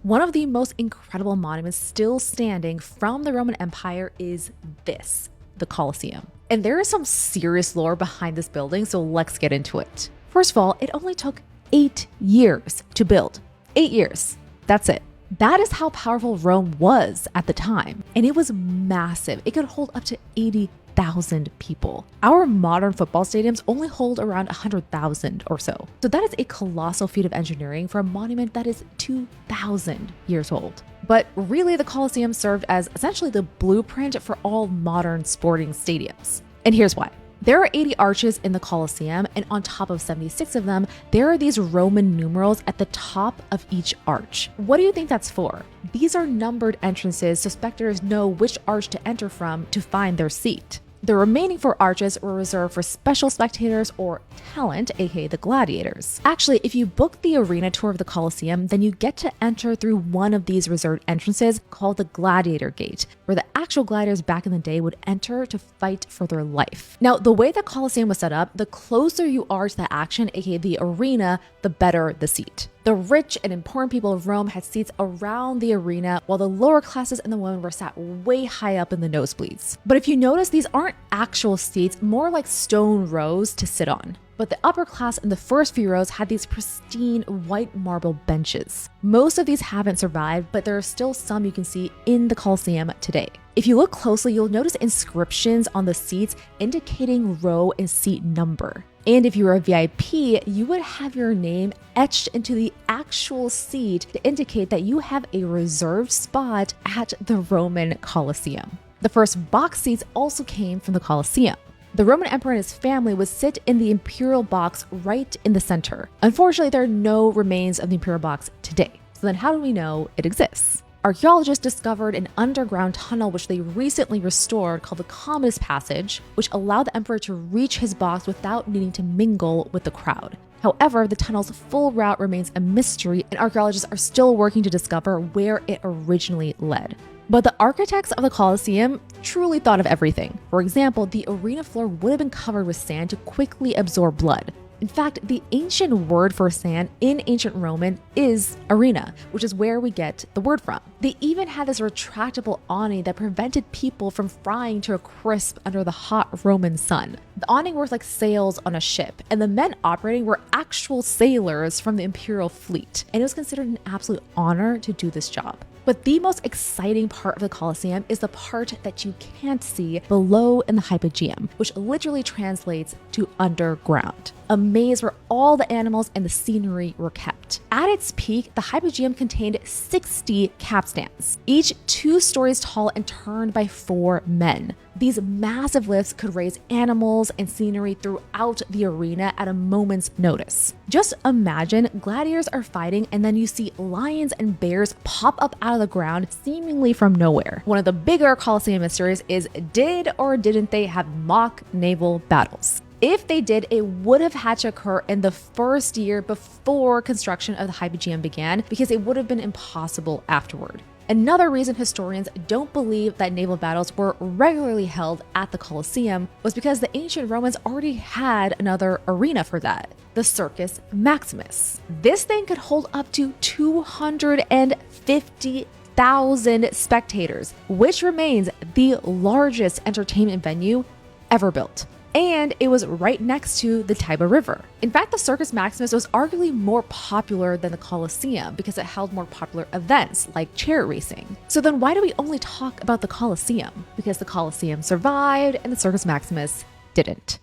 One of the most incredible monuments still standing from the Roman Empire is the Colosseum. And there is some serious lore behind this building, so let's get into it. First of all, it only took 8 years to build. 8 years. That's it. That is how powerful Rome was at the time. And it was massive. It could hold up to 80,000 people. Our modern football stadiums only hold around 100,000 or so. So that is a colossal feat of engineering for a monument that is 2,000 years old. But really, the Colosseum served as essentially the blueprint for all modern sporting stadiums. And here's why. There are 80 arches in the Colosseum, and on top of 76 of them, there are these Roman numerals at the top of each arch. What do you think that's for? These are numbered entrances so spectators know which arch to enter from to find their seat. The remaining 4 arches were reserved for special spectators or talent, aka the gladiators. Actually, if you book the arena tour of the Colosseum, then you get to enter through one of these reserved entrances called the Gladiator Gate, where the actual gladiators back in the day would enter to fight for their life. Now, the way the Colosseum was set up, the closer you are to the action, aka the arena, the better the seat. The rich and important people of Rome had seats around the arena, while the lower classes and the women were sat way high up in the nosebleeds. But if you notice, these aren't actual seats, more like stone rows to sit on. But the upper class in the first few rows had these pristine white marble benches. Most of these haven't survived, but there are still some you can see in the Colosseum today. If you look closely, you'll notice inscriptions on the seats indicating row and seat number. And if you were a VIP, you would have your name etched into the actual seat to indicate that you have a reserved spot at the Roman Colosseum. The first box seats also came from the Colosseum. The Roman emperor and his family would sit in the imperial box right in the center. Unfortunately, there are no remains of the imperial box today. So then how do we know it exists? Archaeologists discovered an underground tunnel which they recently restored called the Commodus Passage, which allowed the emperor to reach his box without needing to mingle with the crowd. However, the tunnel's full route remains a mystery, and archaeologists are still working to discover where it originally led. But the architects of the Colosseum truly thought of everything. For example, the arena floor would have been covered with sand to quickly absorb blood. In fact, the ancient word for sand in ancient Roman is arena, which is where we get the word from. They even had this retractable awning that prevented people from frying to a crisp under the hot Roman sun. The awning worked like sails on a ship, and the men operating were actual sailors from the imperial fleet, and it was considered an absolute honor to do this job. But the most exciting part of the Colosseum is the part that you can't see below in the Hypogeum, which literally translates to underground. A maze where all the animals and the scenery were kept. At its peak, the Hypogeum contained 60 capstans, each 2 stories tall and turned by 4 men. These massive lifts could raise animals and scenery throughout the arena at a moment's notice. Just imagine gladiators are fighting and then you see lions and bears pop up out of the ground seemingly from nowhere. One of the bigger Colosseum mysteries is, did or didn't they have mock naval battles? If they did, it would have had to occur in the first year before construction of the Hypogeum began, because it would have been impossible afterward. Another reason historians don't believe that naval battles were regularly held at the Colosseum was because the ancient Romans already had another arena for that, the Circus Maximus. This thing could hold up to 250,000 spectators, which remains the largest entertainment venue ever built. And it was right next to the Tiber River. In fact, the Circus Maximus was arguably more popular than the Colosseum because it held more popular events like chariot racing. So then why do we only talk about the Colosseum? Because the Colosseum survived and the Circus Maximus didn't.